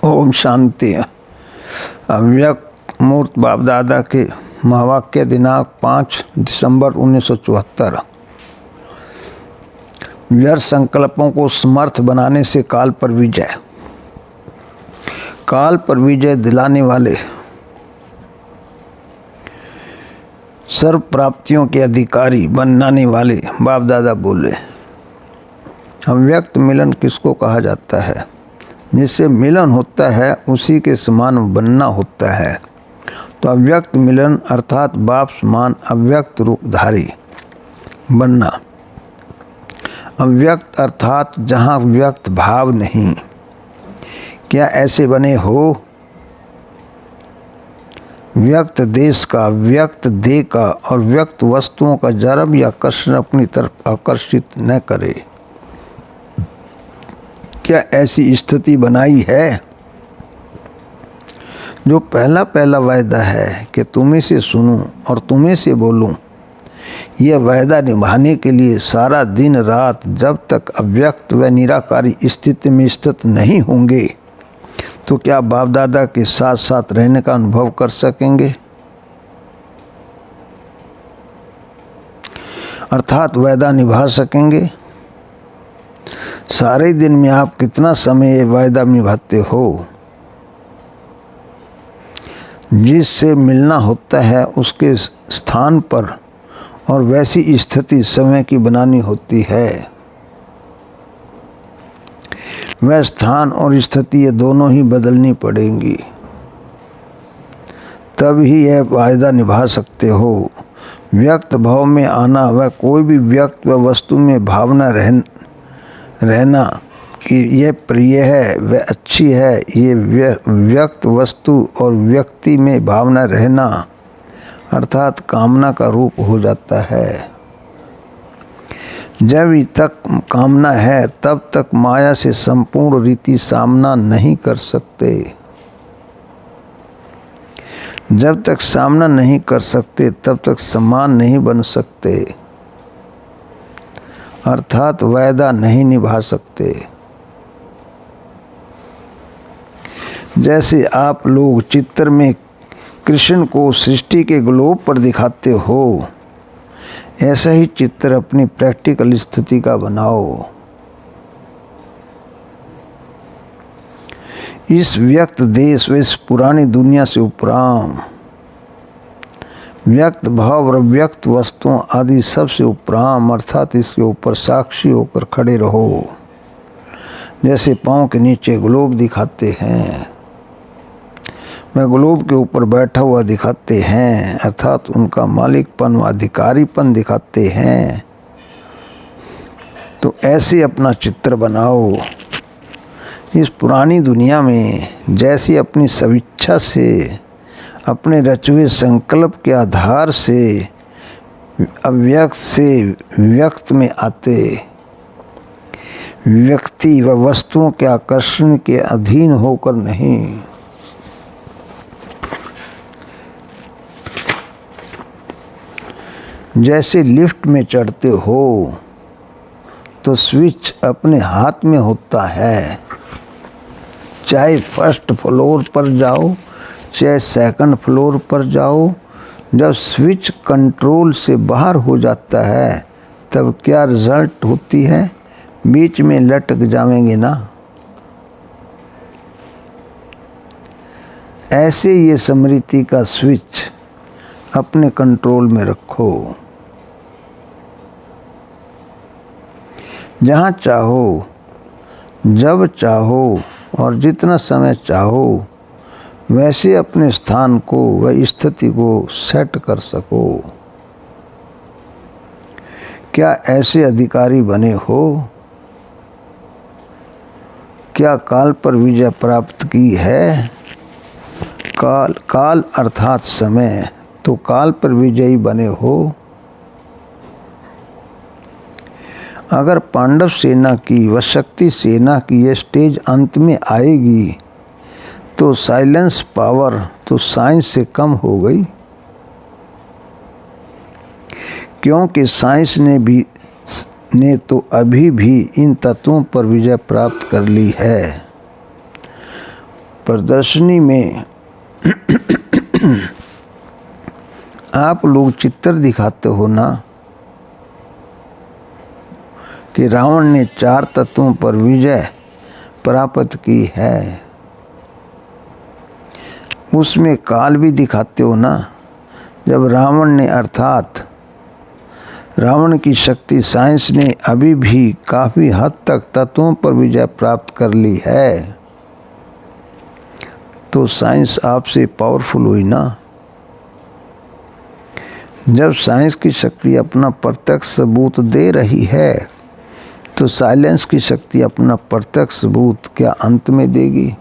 ओम शांति। अव्यक्त मूर्त बाप दादा के महावाक्य दिनांक 5 दिसंबर 1974। व्यर्थ संकल्पों को समर्थ बनाने से काल पर विजय। काल पर विजय दिलाने वाले सर्व प्राप्तियों के अधिकारी बनाने वाले बाप दादा बोले। अव्यक्त मिलन किसको कहा जाता है? जिससे मिलन होता है उसी के समान बनना होता है। तो अव्यक्त मिलन अर्थात बाप समान अव्यक्त रूपधारी बनना। अव्यक्त अर्थात जहाँ व्यक्त भाव नहीं। क्या ऐसे बने हो? व्यक्त देश का, व्यक्त देह का और व्यक्त वस्तुओं का जरा भी आकर्षण अपनी तरफ आकर्षित न करे। क्या ऐसी स्थिति बनाई है? जो पहला वायदा है कि तुम्हें से सुनूं और तुम्हें से बोलूं, यह वायदा निभाने के लिए सारा दिन रात जब तक अव्यक्त व निराकारी स्थिति में स्थित नहीं होंगे तो क्या बाप दादा के साथ साथ रहने का अनुभव कर सकेंगे? अर्थात वायदा निभा सकेंगे? सारे दिन में आप कितना समय ये वायदा निभाते हो? जिससे मिलना होता है उसके स्थान पर और वैसी स्थिति समय की बनानी होती है। वह स्थान और स्थिति ये दोनों ही बदलनी पड़ेंगी, तब ही यह वायदा निभा सकते हो। व्यक्त भाव में आना वह कोई भी व्यक्त व वस्तु में भावना रहना कि यह प्रिय है, वह अच्छी है, ये व्यक्त वस्तु और व्यक्ति में भावना रहना अर्थात कामना का रूप हो जाता है। जब तक कामना है तब तक माया से संपूर्ण रीति सामना नहीं कर सकते। जब तक सामना नहीं कर सकते तब तक समान नहीं बन सकते, अर्थात वायदा नहीं निभा सकते। जैसे आप लोग चित्र में कृष्ण को सृष्टि के ग्लोब पर दिखाते हो, ऐसा ही चित्र अपनी प्रैक्टिकल स्थिति का बनाओ। इस व्यक्त देश व इस पुरानी दुनिया से उपराम व्यक्त भाव और व्यक्त वस्तुओं आदि सबसे उपराम अर्थात इसके ऊपर साक्षी होकर खड़े रहो। जैसे पाँव के नीचे ग्लोब दिखाते हैं, वह ग्लोब के ऊपर बैठा हुआ दिखाते हैं, अर्थात उनका मालिकपन व अधिकारीपन दिखाते हैं। तो ऐसे अपना चित्र बनाओ। इस पुरानी दुनिया में जैसी अपनी स्वेच्छा से अपने रचे संकल्प के आधार से अव्यक्त से व्यक्त में आते व्यक्ति व वस्तुओं के आकर्षण के अधीन होकर नहीं। जैसे लिफ्ट में चढ़ते हो तो स्विच अपने हाथ में होता है, चाहे फर्स्ट फ्लोर पर जाओ चाहे सेकंड फ्लोर पर जाओ। जब स्विच कंट्रोल से बाहर हो जाता है तब क्या रिजल्ट होती है? बीच में लटक जाएंगे ना। ऐसे ये स्मृति का स्विच अपने कंट्रोल में रखो। जहाँ चाहो, जब चाहो और जितना समय चाहो वैसे अपने स्थान को व स्थिति को सेट कर सको। क्या ऐसे अधिकारी बने हो? क्या काल पर विजय प्राप्त की है? काल अर्थात समय, तो काल पर विजयी बने हो। अगर पांडव सेना की व शक्ति सेना की ये स्टेज अंत में आएगी तो साइलेंस पावर तो साइंस से कम हो गई, क्योंकि साइंस ने तो अभी भी इन तत्वों पर विजय प्राप्त कर ली है। प्रदर्शनी में आप लोग चित्र दिखाते हो ना कि रावण ने 4 तत्वों पर विजय प्राप्त की है। उसमें काल भी दिखाते हो ना, जब रावण ने अर्थात रावण की शक्ति साइंस ने अभी भी काफ़ी हद तक तत्वों पर विजय प्राप्त कर ली है, तो साइंस आपसे पावरफुल हुई ना। जब साइंस की शक्ति अपना प्रत्यक्ष सबूत दे रही है, तो साइलेंस की शक्ति अपना प्रत्यक्ष सबूत क्या अंत में देगी?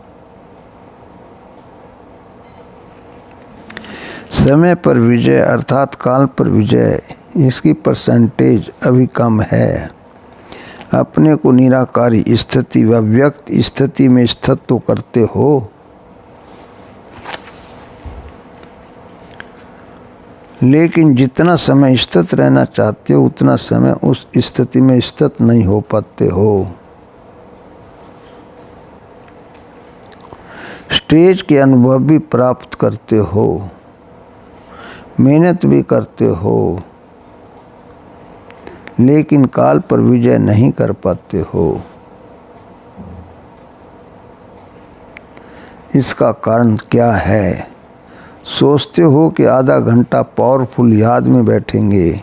समय पर विजय अर्थात काल पर विजय, इसकी परसेंटेज अभी कम है। अपने को निराकारी स्थिति व व्यक्त स्थिति में स्थित तो करते हो, लेकिन जितना समय स्थित रहना चाहते हो उतना समय उस स्थिति में स्थित नहीं हो पाते हो। स्टेज के अनुभव भी प्राप्त करते हो, मेहनत भी करते हो, लेकिन काल पर विजय नहीं कर पाते हो। इसका कारण क्या है? सोचते हो कि आधा घंटा पावरफुल याद में बैठेंगे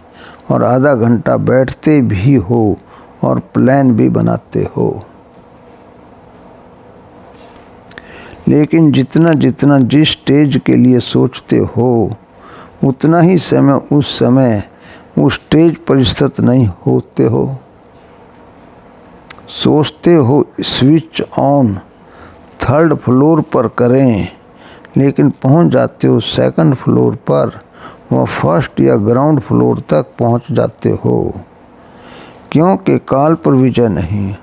और आधा घंटा बैठते भी हो और प्लान भी बनाते हो, लेकिन जितना जितना जिस स्टेज के लिए सोचते हो उतना ही समय उस स्टेज पर स्थित नहीं होते हो। सोचते हो स्विच ऑन 3rd फ्लोर पर करें, लेकिन पहुंच जाते हो 2nd फ्लोर पर व 1st या ग्राउंड फ्लोर तक पहुंच जाते हो, क्योंकि काल पर विजय नहीं।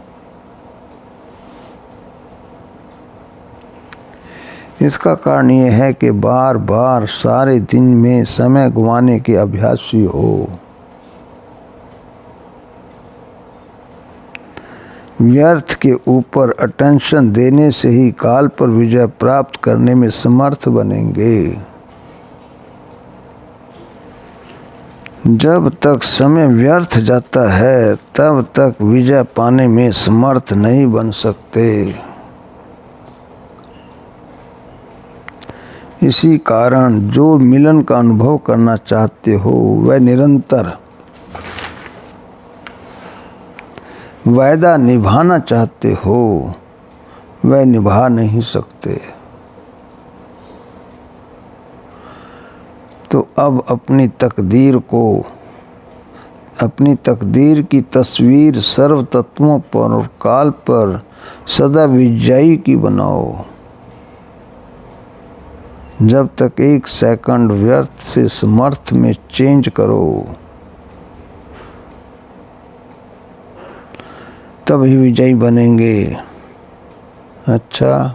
इसका कारण ये है कि बार बार सारे दिन में समय गंवाने के अभ्यासी हो। व्यर्थ के ऊपर अटेंशन देने से ही काल पर विजय प्राप्त करने में समर्थ बनेंगे। जब तक समय व्यर्थ जाता है तब तक विजय पाने में समर्थ नहीं बन सकते। इसी कारण जो मिलन का अनुभव करना चाहते हो वह निरंतर वायदा निभाना चाहते हो, वह निभा नहीं सकते। तो अब अपनी तकदीर की तस्वीर सर्व तत्वों पर और काल पर सदा विजयी की बनाओ। जब तक 1 सेकंड व्यर्थ से समर्थ में चेंज करो, तभी विजयी बनेंगे। अच्छा,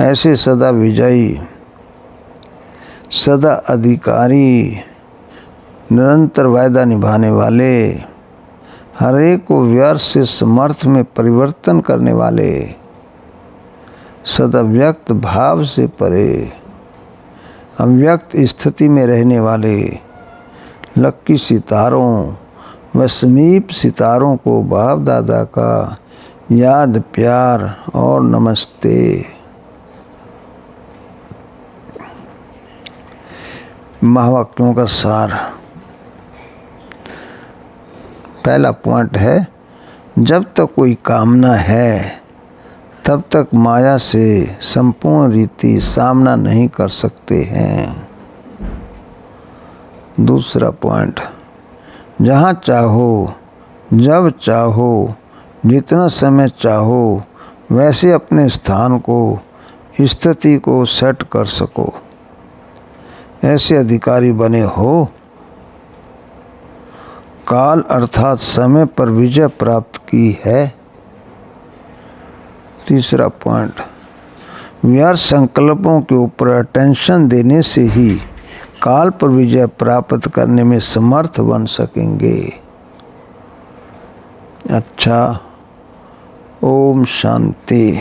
ऐसे सदा विजयी, सदा अधिकारी, निरंतर वायदा निभाने वाले, हर एक को व्यर्थ से समर्थ में परिवर्तन करने वाले, सदा व्यक्त भाव से परे अव्यक्त स्थिति में रहने वाले लक्की सितारों व समीप सितारों को बाप दादा का याद, प्यार और नमस्ते। महावाक्यों का सार। पहला पॉइंट है, जब तक कोई कामना है तब तक माया से संपूर्ण रीति सामना नहीं कर सकते हैं। दूसरा पॉइंट, जहाँ चाहो, जब चाहो, जितना समय चाहो वैसे अपने स्थान को, स्थिति को सेट कर सको, ऐसे अधिकारी बने हो। काल अर्थात समय पर विजय प्राप्त की है। तीसरा पॉइंट, व्यर्थ संकल्पों के ऊपर अटेंशन देने से ही काल पर विजय प्राप्त करने में समर्थ बन सकेंगे। अच्छा, ओम शांति।